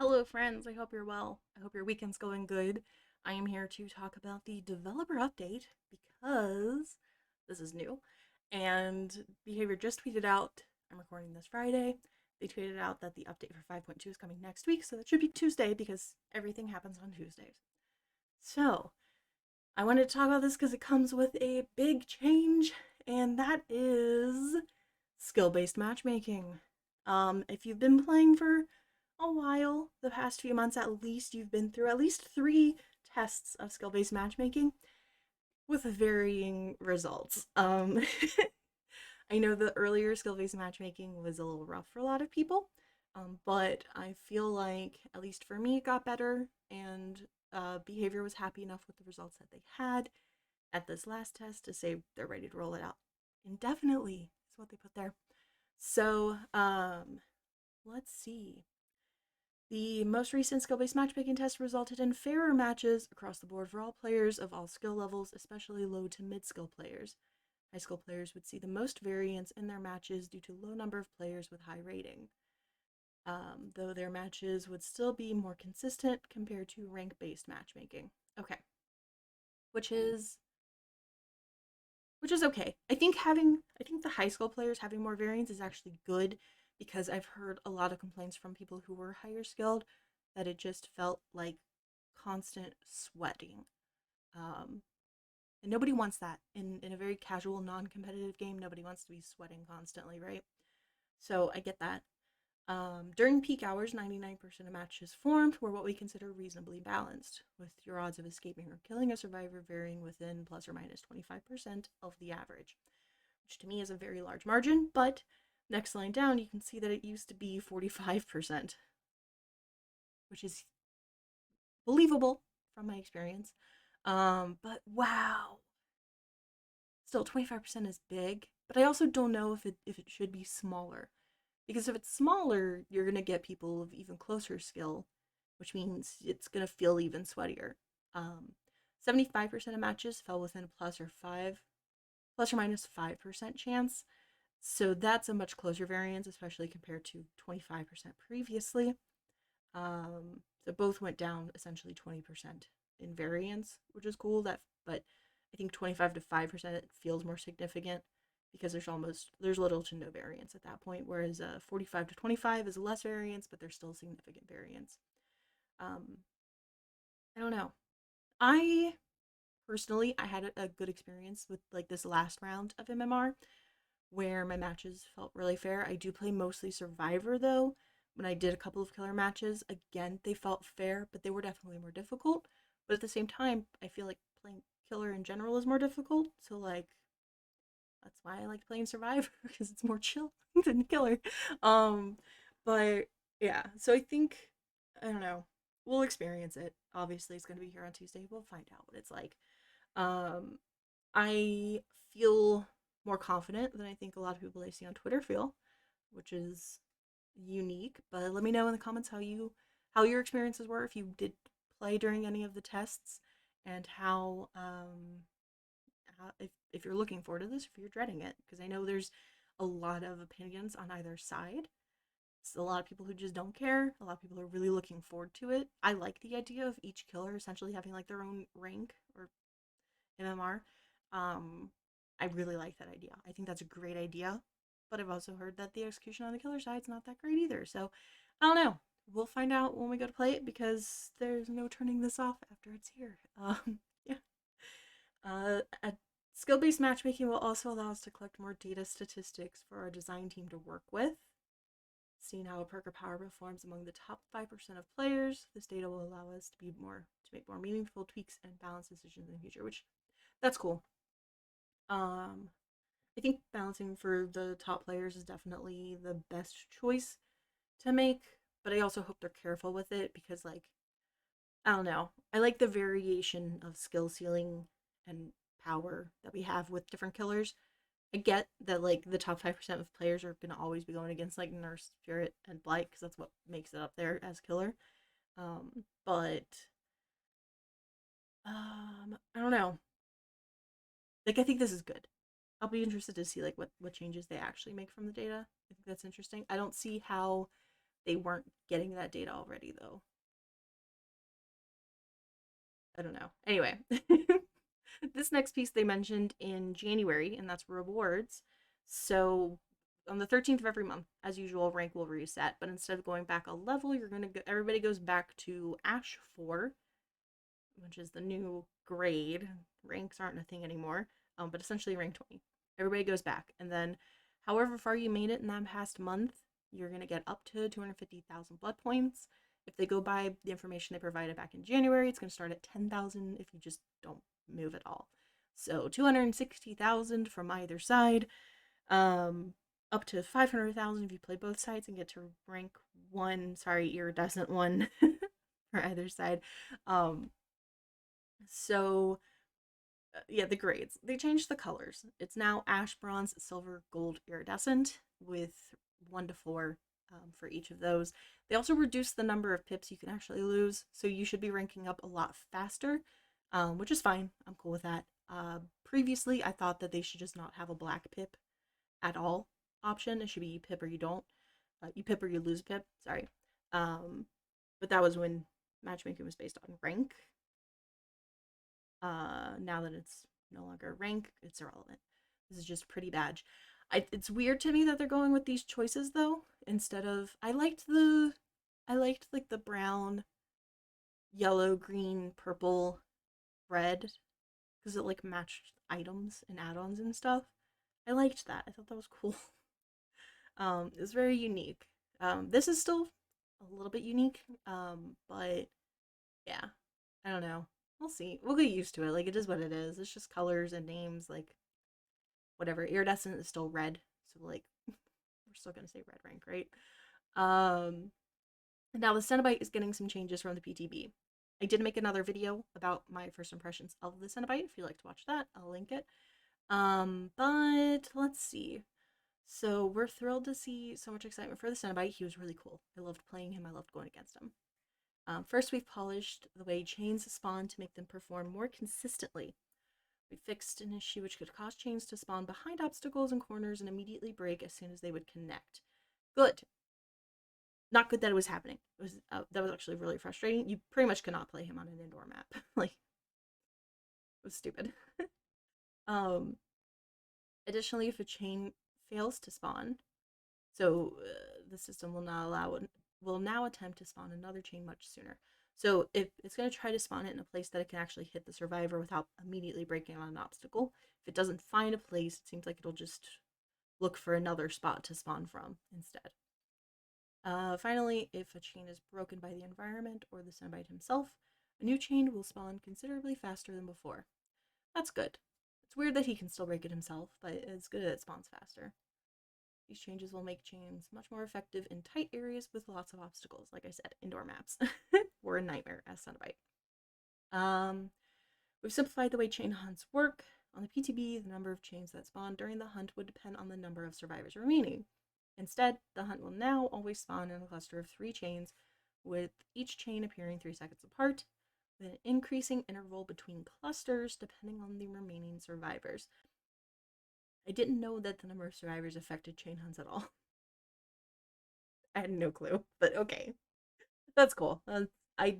Hello, friends. I hope you're well. I hope your weekend's going good. I am here to talk about the developer update because this is new. And Behavior just tweeted out, I'm recording this Friday. They tweeted out that the update for 5.2 is coming next week, so that should be Tuesday because everything happens on Tuesdays. So, I wanted to talk about this because it comes with a big change, and that is skill based matchmaking. If you've been playing for a while, the past few months at least, you've been through at least 3 tests of skill based matchmaking with varying results. I know the earlier skill based matchmaking was a little rough for a lot of people, but I feel like, at least for me, it got better, and Behavior was happy enough with the results that they had at this last test to say they're ready to roll it out indefinitely, is what they put there. So, let's see. The most recent skill based matchmaking test resulted in fairer matches across the board for all players of all skill levels, especially low to mid skill players. High skill players would see the most variance in their matches due to low number of players with high rating, though their matches would still be more consistent compared to rank based matchmaking. Okay, which is which is okay. I think the high school players having more variance is actually good because I've heard a lot of complaints from people who were higher skilled that it just felt like constant sweating. Um, and nobody wants that in a very casual, non-competitive game. Nobody wants to be sweating constantly, right? So I get that. During peak hours, 99% of matches formed were what we consider reasonably balanced, with your odds of escaping or killing a survivor varying within plus or minus 25% of the average, which to me is a very large margin, but next line down, you can see that it used to be 45%, which is believable from my experience. But wow, still 25% is big, but I also don't know if it should be smaller. Because if it's smaller, you're gonna get people of even closer skill, which means it's gonna feel even sweatier. Um, 75% of matches fell within a plus or minus 5% chance. So that's a much closer variance, especially compared to 25% previously. So both went down essentially 20% in variance, which is cool. But I think 25 to 5% feels more significant because there's little to no variance at that point. Whereas 45 to 25 is less variance, but there's still significant variance. Um, I don't know. I personally I had a good experience with like this last round of MMR where my matches felt really fair. I do play mostly Survivor though. When I did a couple of killer matches, again, they felt fair, but they were definitely more difficult. But at the same time, I feel like playing killer in general is more difficult. So like that's why I like playing Survivor because it's more chill than killer. Um but yeah, so I think I don't know. We'll experience it. Obviously, it's going to be here on Tuesday. We'll find out what it's like. Um I feel more confident than I think a lot of people I see on Twitter feel, which is unique. But let me know in the comments how your experiences were if you did play during any of the tests, and how if you're looking forward to this, if you're dreading it, because I know there's a lot of opinions on either side. It's a lot of people who just don't care. A lot of people are really looking forward to it. I like the idea of each killer essentially having like their own rank or MMR. Um, I really like that idea. I think that's a great idea. But I've also heard that the execution on the killer side is not that great either. So I don't know. We'll find out when we go to play it because there's no turning this off after it's here. Yeah. A skill-based matchmaking will also allow us to collect more data statistics for our design team to work with. Seeing how a perk or power performs among the top 5% of players, this data will allow us to make more meaningful tweaks and balanced decisions in the future, which that's cool. Um, I think balancing for the top players is definitely the best choice to make, but I also hope they're careful with it because, like, I don't know. I like the variation of skill ceiling and power that we have with different killers. I get that, like, the top 5% of players are going to always be going against, like, Nurse, Spirit, and Blight because that's what makes it up there as killer. But, I don't know. Like, I think this is good. I'll be interested to see like what changes they actually make from the data. I think that's interesting. I don't see how they weren't getting that data already, though. I don't know. Anyway, this next piece they mentioned in January, and that's rewards. So on the 13th of every month, as usual, rank will reset, but instead of going back a level, you're gonna go, everybody goes back to Ash 4, which is the new grade. Ranks aren't a thing anymore, but essentially rank 20. Everybody goes back, and then however far you made it in that past month, you're gonna get up to 250,000 blood points. If they go by the information they provided back in January, it's gonna start at 10,000 if you just don't move at all. So 260,000 from either side, up to 500,000 if you play both sides and get to rank 1. Sorry, iridescent 1 for either side. So yeah, the grades. They changed the colors. It's now ash, bronze, silver, gold, iridescent with 1 to 4 for each of those. They also reduced the number of pips you can actually lose, so you should be ranking up a lot faster, which is fine. I'm cool with that. Previously, I thought that they should just not have a black pip at all option. It should be you pip or you don't. You pip or you lose pip. Sorry. But that was when matchmaking was based on rank. Now that it's no longer rank, it's irrelevant. This is just a pretty badge. It's weird to me that they're going with these choices though, instead of I liked like the brown, yellow, green, purple, red because it like matched items and add-ons and stuff. I liked that. I thought that was cool. It was very unique. This is still a little bit unique, but yeah, I don't know. We'll see. We'll get used to it. Like, it is what it is. It's just colors and names, like, whatever. Iridescent is still red, so, like, we're still gonna say red rank, right? Now the Cenobite is getting some changes from the PTB. I did make another video about my first impressions of the Cenobite. If you'd like to watch that, I'll link it. But let's see. So we're thrilled to see so much excitement for the Cenobite. He was really cool. I loved playing him. I loved going against him. First, we've polished the way chains spawn to make them perform more consistently. We fixed an issue which could cause chains to spawn behind obstacles and corners and immediately break as soon as they would connect. Good. Not good that it was happening. That was actually really frustrating. You pretty much cannot play him on an indoor map. Like, it was stupid. um, Additionally, if a chain fails to spawn, so the system will now attempt to spawn another chain much sooner. So if it's going to try to spawn it in a place that it can actually hit the survivor without immediately breaking on an obstacle, if it doesn't find a place, it seems like it'll just look for another spot to spawn from instead. Finally, if a chain is broken by the environment or the Cenobite himself, a new chain will spawn considerably faster than before. That's good. It's weird that he can still break it himself, but it's good that it spawns faster. These changes will make chains much more effective in tight areas with lots of obstacles. Like I said, indoor maps were a nightmare as Cenobite. We've simplified the way chain hunts work. On the PTB, the number of chains that spawn during the hunt would depend on the number of survivors remaining. Instead, the hunt will now always spawn in a cluster of 3 chains, with each chain appearing 3 seconds apart, with an increasing interval between clusters depending on the remaining survivors. I didn't know that the number of survivors affected chain hunts at all. I had no clue, but okay. That's cool. I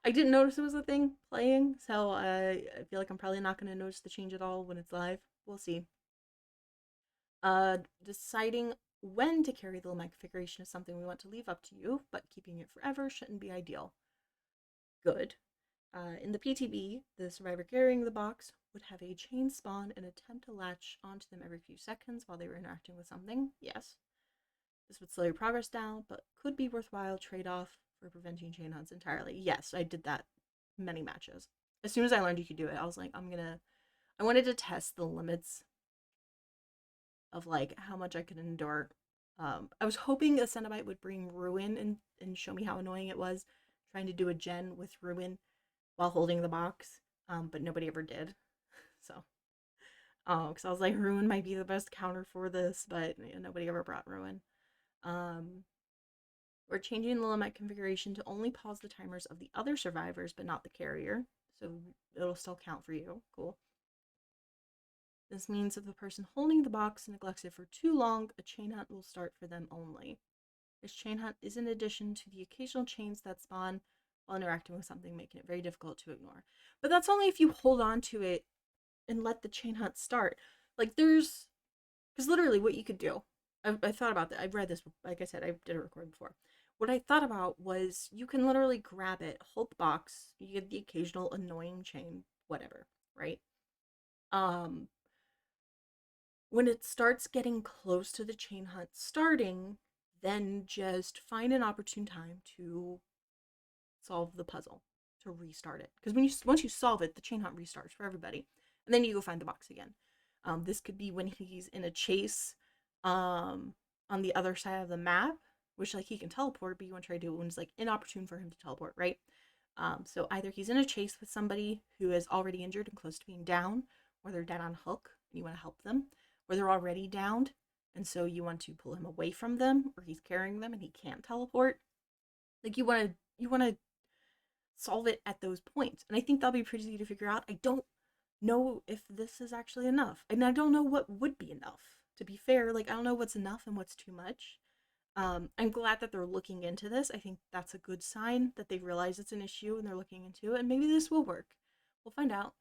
didn't notice it was a thing playing, so I feel like I'm probably not going to notice the change at all when it's live. We'll see. Deciding when to carry the limit configuration is something we want to leave up to you, but keeping it forever shouldn't be ideal. Good. In the PTB, the survivor carrying the box would have a chain spawn and attempt to latch onto them every few seconds while they were interacting with something. Yes. This would slow your progress down, but could be worthwhile trade-off for preventing chain hunts entirely. Yes, I did that many matches. As soon as I learned you could do it, I was like, I wanted to test the limits of like how much I could endure. I was hoping a Cenobite would bring Ruin and show me how annoying it was trying to do a gen with Ruin while holding the box, but nobody ever did. So, because I was like, Ruin might be the best counter for this, but nobody ever brought Ruin. We're changing the limit configuration to only pause the timers of the other survivors, but not the carrier, so it'll still count for you. Cool. This means if the person holding the box neglects it for too long, a chain hunt will start for them only. This chain hunt is in addition to the occasional chains that spawn while interacting with something, making it very difficult to ignore. But that's only if you hold on to it and let the chain hunt start. Like, because literally what you could do, I thought about that. I've read this, like I said, I did a record before. What I thought about was you can literally grab it, hold the box, you get the occasional annoying chain, whatever, right? Um, when it starts getting close to the chain hunt starting, then just find an opportune time to solve the puzzle, to restart it. Because once you solve it, the chain hunt restarts for everybody, and then you go find the box again. This could be when he's in a chase, on the other side of the map, which like he can teleport, but you want to try to do it when it's like inopportune for him to teleport, right? So either he's in a chase with somebody who is already injured and close to being down, or they're dead on hook and you want to help them, or they're already downed and so you want to pull him away from them, or he's carrying them and he can't teleport. Like you want to solve it at those points. And I think that'll be pretty easy to figure out. I don't know if this is actually enough. And I don't know what would be enough. To be fair, like I don't know what's enough and what's too much. I'm glad that they're looking into this. I think that's a good sign that they realize it's an issue and they're looking into it. And maybe this will work. We'll find out.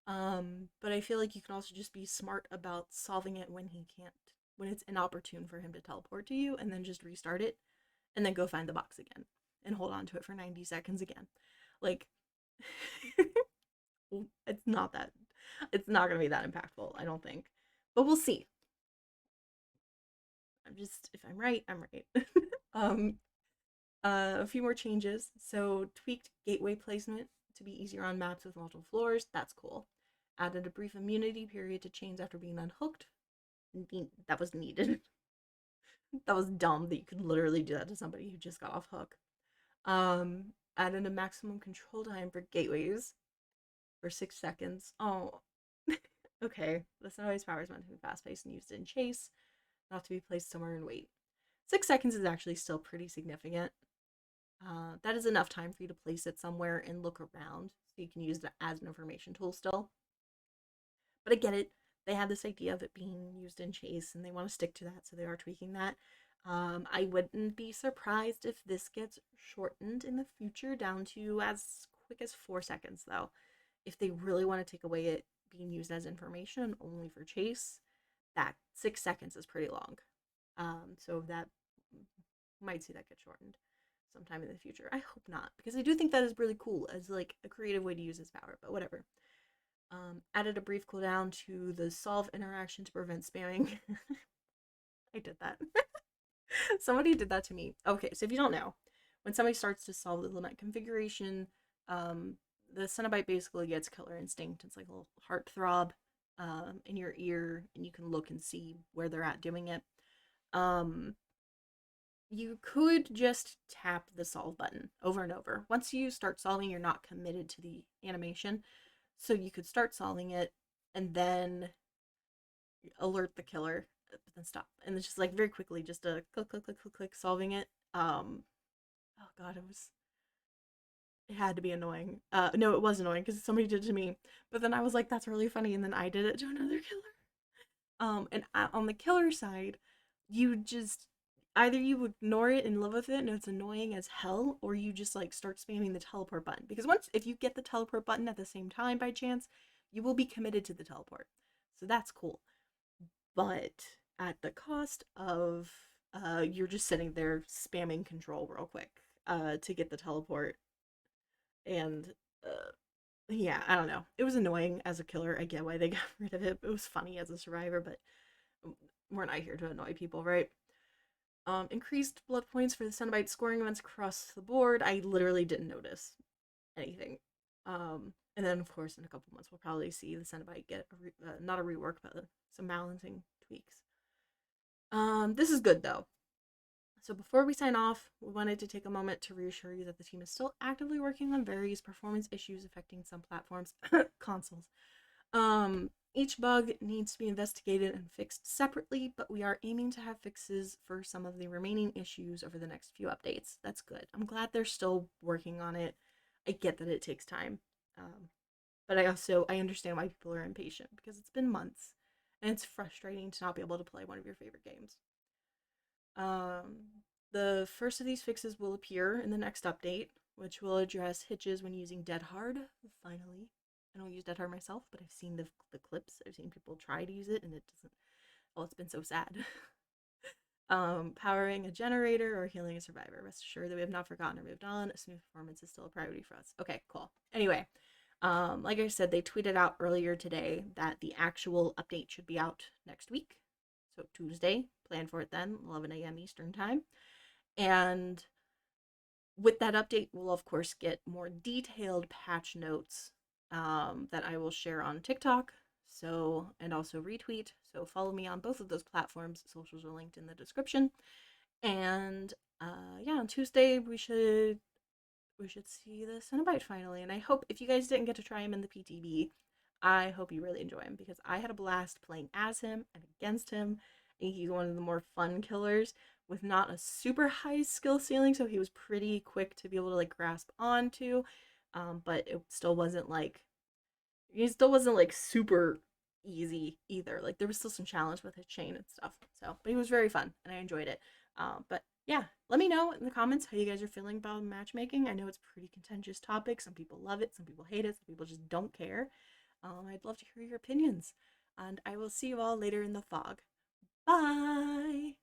But I feel like you can also just be smart about solving it when he can't, when it's inopportune for him to teleport to you, and then just restart it, and then go find the box again and hold on to it for 90 seconds again. Like, it's not that, it's not going to be that impactful, I don't think. But we'll see. If I'm right, I'm right. um, a few more changes. So, tweaked gateway placement to be easier on maps with multiple floors. That's cool. Added a brief immunity period to chains after being unhooked. That was needed. That was dumb that you could literally do that to somebody who just got off hook. Added a maximum control time for gateways for 6 seconds. Oh, okay. The Sunrise power is meant to be fast paced and used in chase, not to be placed somewhere and wait. 6 seconds is actually still pretty significant. That is enough time for you to place it somewhere and look around, so you can use it as an information tool still. But I get it. They had this idea of it being used in chase, and they want to stick to that, so they are tweaking that. I wouldn't be surprised if this gets shortened in the future down to as quick as 4 seconds, though. If they really want to take away it being used as information only for chase, that 6 seconds is pretty long. So that might see that get shortened sometime in the future. I hope not, because I do think that is really cool as like a creative way to use his power, but whatever. Added a brief cooldown to the solve interaction to prevent spamming. I did that. Somebody did that to me. Okay, so if you don't know, when somebody starts to solve the limit configuration, the Cenobite basically gets killer instinct. It's like a little heart throb in your ear, and you can look and see where they're at doing it. You could just tap the solve button over and over. Once you start solving, you're not committed to the animation. So you could start solving it and then alert the killer, but then stop. And it's just like very quickly, just a click, click, click, click, click, solving it. Oh god, it had to be annoying. No, it was annoying because somebody did it to me. But then I was like, that's really funny, and then I did it to another killer. And on the killer side, you just either you ignore it and live with it and it's annoying as hell, or you just like start spamming the teleport button. Because once if you get the teleport button at the same time by chance, you will be committed to the teleport. So that's cool. But at the cost of you're just sitting there spamming control real quick to get the teleport. And yeah, I don't know. It was annoying as a killer. I get why they got rid of it. It was funny as a survivor, but we're not here to annoy people, right? Increased blood points for the Cenobite scoring events across the board. I literally didn't notice anything. And then, of course, in a couple months, we'll probably see the Cenobite get not a rework, but some balancing tweaks. This is good, though. So before we sign off, we wanted to take a moment to reassure you that the team is still actively working on various performance issues affecting some platforms, consoles. Each bug needs to be investigated and fixed separately, but we are aiming to have fixes for some of the remaining issues over the next few updates. That's good. I'm glad they're still working on it. I get that it takes time. But I understand why people are impatient because it's been months and it's frustrating to not be able to play one of your favorite games. The first of these fixes will appear in the next update, which will address hitches when using Dead Hard. Finally, I don't use Dead Hard myself, but I've seen the clips. I've seen people try to use it, and it doesn't. Well, it's been so sad. Powering a generator or healing a survivor. Rest assured that we have not forgotten or moved on. A smooth performance is still a priority for us. Okay, cool. Anyway, like I said, they tweeted out earlier today that the actual update should be out next week. So Tuesday, plan for it then, 11 a.m. Eastern time. And with that update, we'll of course get more detailed patch notes that I will share on TikTok. So, and also retweet. So follow me on both of those platforms. Socials are linked in the description. And yeah, on Tuesday we should see the Cenobite finally. And I hope if you guys didn't get to try him in the PTB, I hope you really enjoy him because I had a blast playing as him and against him. And he's one of the more fun killers with not a super high skill ceiling, so he was pretty quick to be able to like grasp onto. But it still wasn't like super easy either. Like there was still some challenge with his chain and stuff. So, but he was very fun and I enjoyed it. But yeah, let me know in the comments how you guys are feeling about matchmaking. I know it's a pretty contentious topic. Some people love it, some people hate it, some people just don't care. I'd love to hear your opinions. And I will see you all later in the fog. Bye!